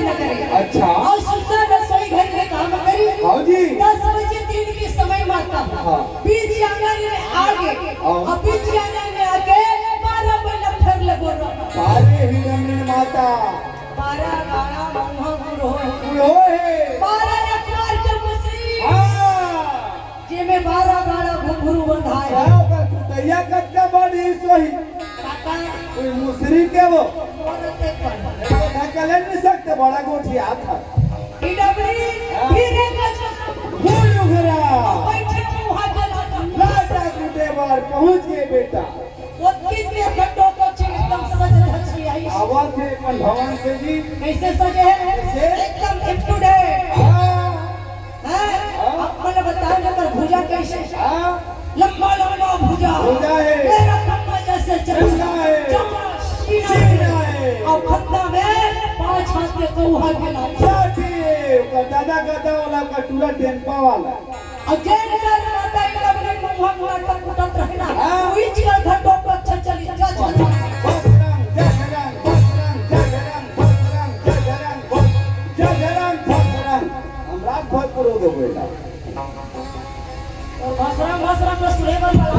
न करे। अच्छा। और सुनता रसोई घर में काम करी। हाँ जी। 10 बजे दिन के समय माता बीच आंगन में आगे और बीच आंगन में आके 12 बजे फिर लगो सारे ही रमणीय माता 12 गाना मुंह गुरो है 12 अखबार के मुसरी जे में 12 गाना घुंघरू बंधाए दैया कच्चा बड़ी सोही काका कोई मुसरी के वो औरते पर ढकले नहीं सकते बड़ा गोठी आता डबरी फिर एक फूल उघरा बैठे मुंह जलाता लाटा टूटे बार पहुंच गए बेटा वो कितने घंटों को एकदम सज धजी आई आवाज थे अपन भवन से जी कैसे सजे हैं एकदम अप टू डेट हैं अपने बताओ नंबर भुजा कैसे लंबा लंबा भुजा है मेरा खम्मा जैसे चलता है सीना है और खम्मा में 5 हाथ के कौहा के लाठी का दादा गदा वाला का टूरा टेम्पा वाला और जैन कर माता का अपने मुंह मुंह टूटत रहना कोई चीज घंटों को अच्छा चली जा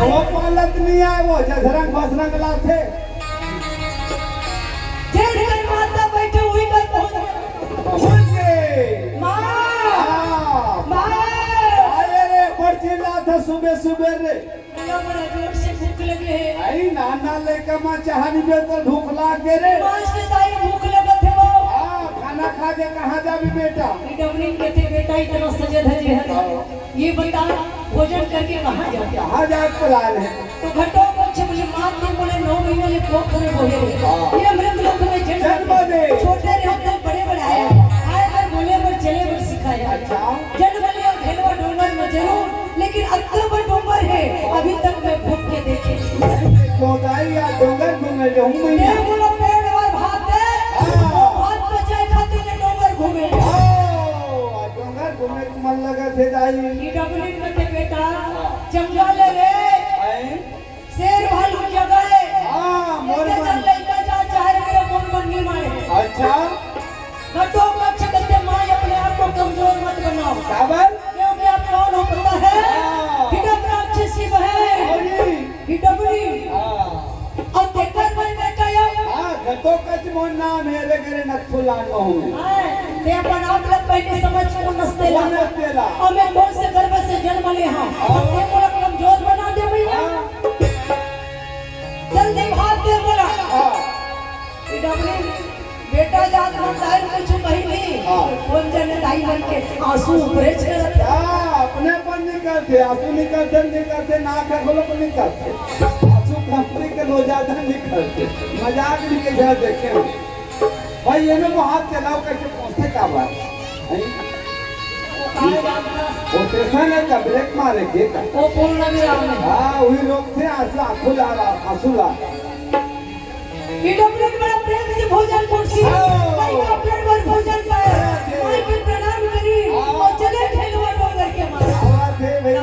वो पालक नहीं आए वो जधरंग भसरंग लाथे जेठ कर माता बैठे हुई कर पहुंच गए माँ अरे रे पर्ची लाथा सुबह सुबह रे बड़ा जोर से भूख लगी है आई नाना लेके मां चाहनी बे तो भूख लाग गए रे मां से दाई भूख लगत है वो खाना खा के कहां जाबी बेटा डबलिंग कहते बेटा इतना सजे धजे है ये बता भोजन करके कहां जाते कहां जाए प्लान है तो घटो कुछ मुझे मां ने बोले 9 महीने ले पोख में बोले ये अमृत लोक में जन्म दे छोटे रहते बड़े बड़े आए पर बोले पर चले पर सिखाया अच्छा जन्म लिया खेलवा डोंगर में जरूर लेकिन अक्टूबर डोंगर है अभी तक मैं भूख के देखे तो दाई या डोंगर घूमे जो हूं मैं बोलो पेड़ और भात है भात बचाए खाते ने डोंगर घूमे डोंगर घूमे मन लगा थे दाई ये डबलिंग में बेटा जंगल रे शेर भालू जगह है मोर मन लइका जा चाह रहे मोर मन नहीं माने अच्छा घटो कच्छ करते मां अपने आप को कमजोर मत बनाओ काबर क्योंकि आप कौन हो पता है हिडब राक्षसी बहन हिडबली और देखकर मैं बेटा या घटो कच्छ मोर नाम है रे करे नथुलान कहूं ते अपन आप लोग पहले समझ को नस्तेला और मैं कौन से गर्भ से जन्म ले हां ये मोर कमजोर बना दे भैया जल्दी भाग दे बोला हिडबली बेटा जात मंदार कुछ कही नहीं कौन जने दाई बन के आंसू ऊपरे छे अपने पर निकलते आंसू निकलते ना का खोलो पर निकलते आंसू कंपनी के लो ज्यादा निकलते मजाक भी के जा देखे भाई ये में हाथ चलाओ कैसे पहुंचे का बात वो स्टेशन है का ब्रेक मारे के का ओ पूर्ण विराम में वही लोग थे आंसू ला डबलिंग बड़ा प्रेम से भोजन कुर्सी भाई का प्लेट पर भोजन पाए माई के प्रणाम करी और चले खेलवा डोंगर के मारा आवाज है भैया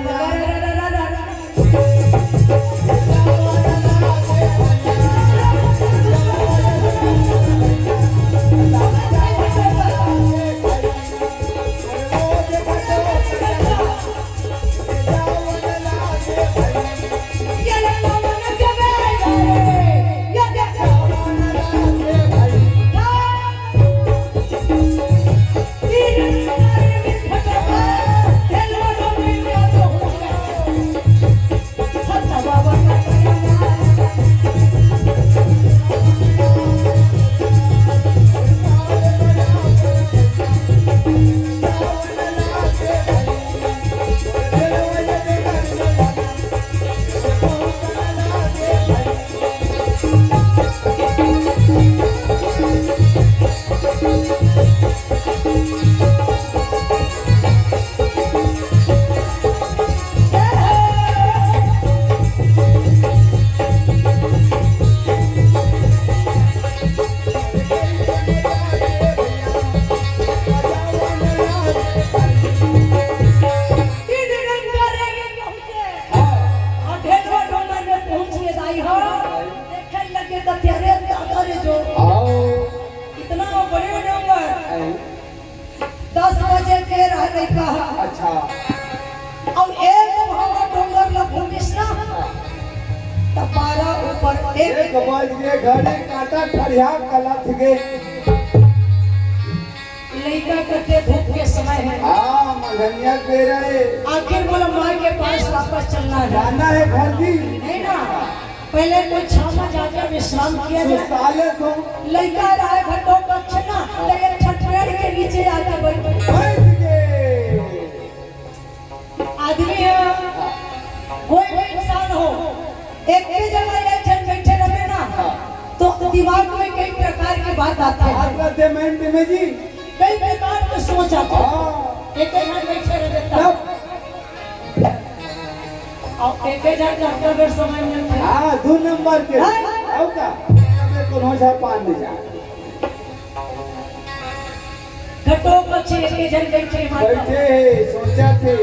धनिया दे रहे आखिर बोलो माँ के पास वापस चलना है, जाना है घर की नहीं ना। पहले कोई छामा जाकर विश्राम किया जाए। साले को लड़का रहा है घटों का छना तो एक छठपेड़ के नीचे आकर बैठ गए। आदमी है, कोई भी इंसान हो, एक ही जगह एक जन बैठे रहे ना तो दिमाग में कई प्रकार की बात आती है, आपका पेमेंट में जी कई प्रकार की सोच आती है। एक ही जन बैठे रहता और एक ही जन का फिर समय मिलता है। हाँ 2 नंबर के आओ का हमें कोनो सा पान दे जा घटों को एक ही जन बैठे बैठे सोचा थे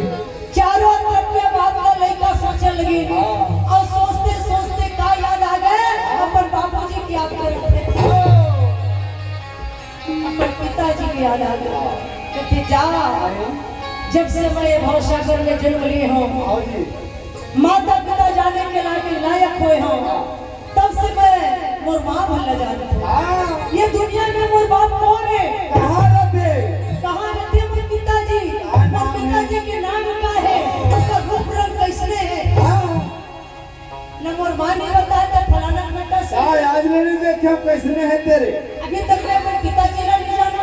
चारों तरफ में बात का लड़का सोचने लगी और सोचते सोचते का याद आ गए अपन बाबूजी की याद कर रहे थे, अपन पिताजी की याद आ गए। कहते जा जब से मैं भवसागर में जन्म लिए हूँ, माता पिता जाने के लायक हुए हूँ, तब से मैं मोर माँ भल्ला जाने हूँ। ये दुनिया में मोर बाप कौन है, कहाँ रहते मोर पिताजी, मोर पिताजी के नाम क्या है, उसका रूप रंग कैसने है, न मोर माँ ने बताया था फलाना बेटा से। आज मैंने देखा कैसने है तेरे, अभी तक मैं मोर पिताजी ना नहीं जाना।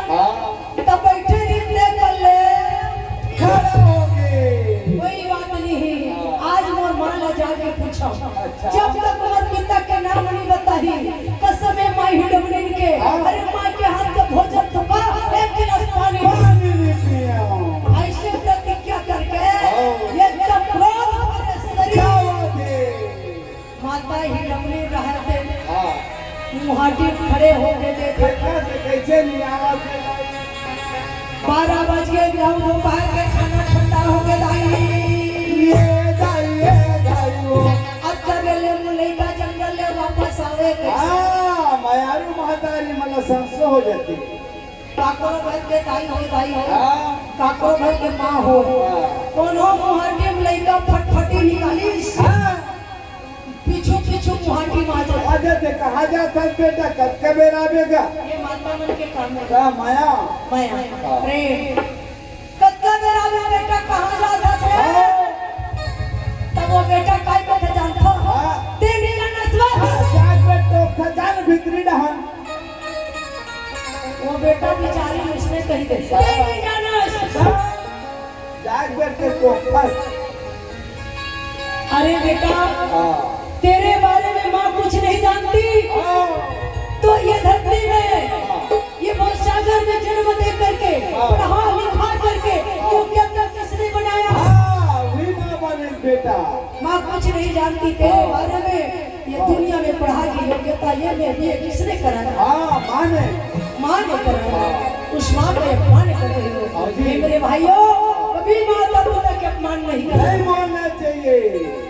तब बैठे रिश्ते कर ले खड़ा हो गए कोई बात नहीं। आज मोर माँ ला जाके पूछा, जब तक मोर पिता के नाम नहीं बताही कसम है माँ ही डबड़िन के, अरे माँ के हाथ का भोजन तो का एक गिलास पानी नहीं पिया ऐसे प्रतिज्ञा करके एकदम क्रोध भरे शरीर माता ही डबड़ी रहते मुहाटी खड़े होके देखे कैसे नहीं आवाज 12 बज गए, गेहूं दोपहर के खाना ठंडा हो गया जंगल ले वापस आवे मायारू महतारी मतलब संसो हो जाती काको भर के दाई हो काको भर के माँ हो कोनो मुहाटी में लइका फटफटी निकाली पीछू पीछू मुहाटी मार आजे कहा जाता बेटा कब के बेरा आवेगा, ये माता मन के काम है का माया प्रेम कब के बेरा में बेटा कहाँ जाता है, तब वो बेटा काय को जानता तेरी खजान भीतरी डहन वो बेटा बेचारी उसने कही दे जाग बैठे को अरे बेटा तेरे बारे में माँ कुछ नहीं जानती, तो ये धरती में ये भवसागर में जन्म दे करके पढ़ा लिखा करके क्योंकि अपना किसने बनाया वही माँ बने बेटा। माँ कुछ नहीं जानती तेरे बारे में, ये दुनिया में पढ़ा की योग्यता ये किसने कराया, माँ ने कराया। उस माँ का अपमान कर रही हो मेरे भाइयों, कभी माता पिता के अपमान नहीं करना मानना चाहिए।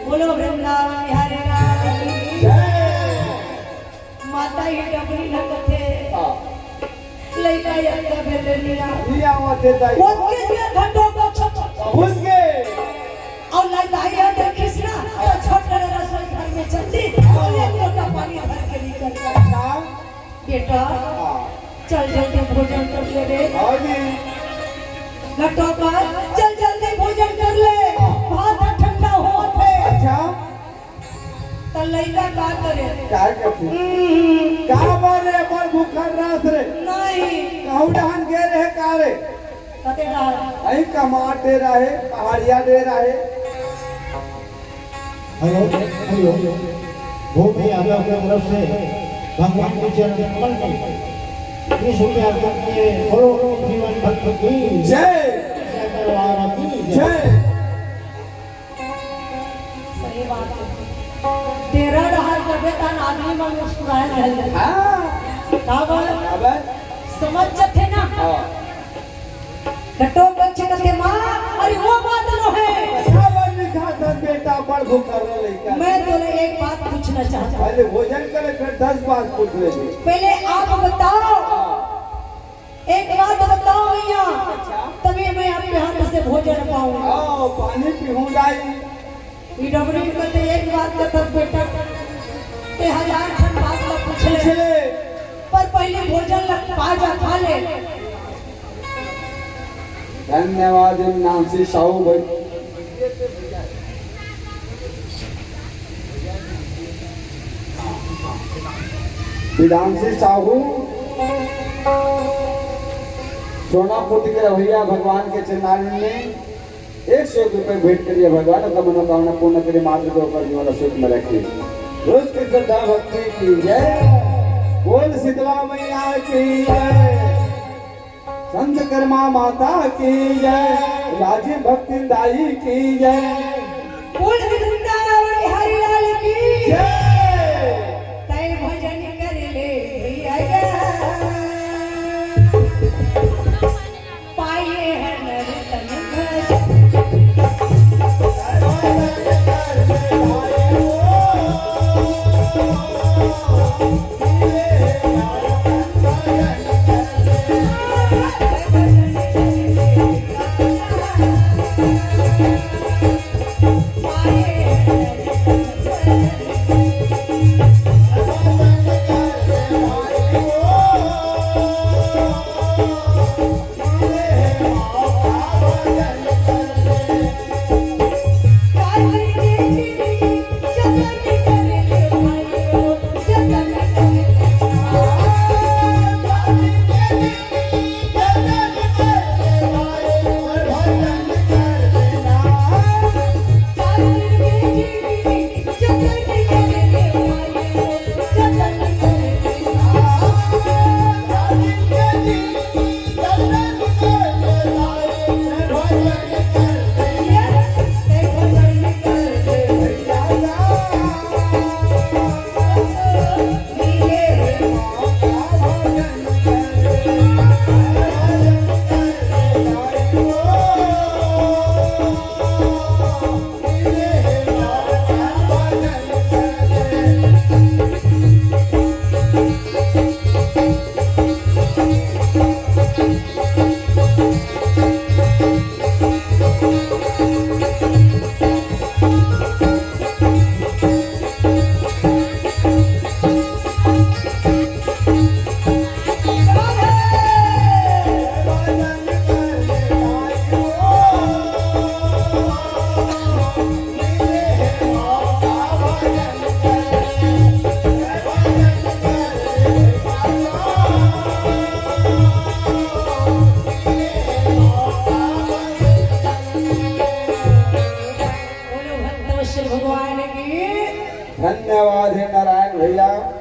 बोलो वृंदावन बिहारी राम की जय। माता ही डबरी न कथे लइका यंत्र भेले लिया होते दाई उसके लिए घंटों को उसके और लइका देखिस ना तो छोटे रसोई घर में चलती और एक लोटा पानी भर के निकल गया बेटा चल जल्दी भोजन कर ले रे घटों का चल जल्दी भोजन कर ले बहुत ठंडा हुआ थे। अच्छा तो लइका का करे क्या करते का बारे पर भूखल रात रे नहीं कहूं डहन गे रहे कारे कते रहा आई कमाट दे रहे पहाड़िया दे रहे हेलो भूमि आगे अपने तरफ से भगवान के चरण कमल में इस रुपया करके बोलो जीवन भक्त की जय जय। सही बात है तेरा रहा बेटा आदमी में मुस्कुराए रहे अब समझ थे ना घटो बच्चे कथे माँ अरे वो बात नो है बेटा बड़ भूखा लड़का। मैं तोरे एक बात पूछना चाहता हूँ पहले भोजन करे फिर 10 बात पूछ ले पहले आप बताओ एक बात बताओ भैया तभी मैं अपने हाथ से भोजन पाऊंगा पानी पीऊंगाई डबरी कहते एक बात कथा बेटा ते 1000 ठन बात ला पूछ ले पर पहले भोजन ला पा जा खा ले धन्यवाद नामसी साहू भाई। विधानसी साहू सोनापुर के भैया भगवान के चरणारिंद में 100 रुपये भेंट करिए। भगवान का मनोकामना पूर्ण करे, मात्र को ऊपर जीवन सुख में रखिए। रोज की श्रद्धा भक्ति की जय, बोल शीतला मैया की जय, संत कर्मा माता की जय, राजीव भक्ति दाई की जय, बोल वृंदावन बिहारी लाल की जय। तय भजन कर ले भैया पाए हैं नर्तन भजन। धन्यवाद है नारायण भैया।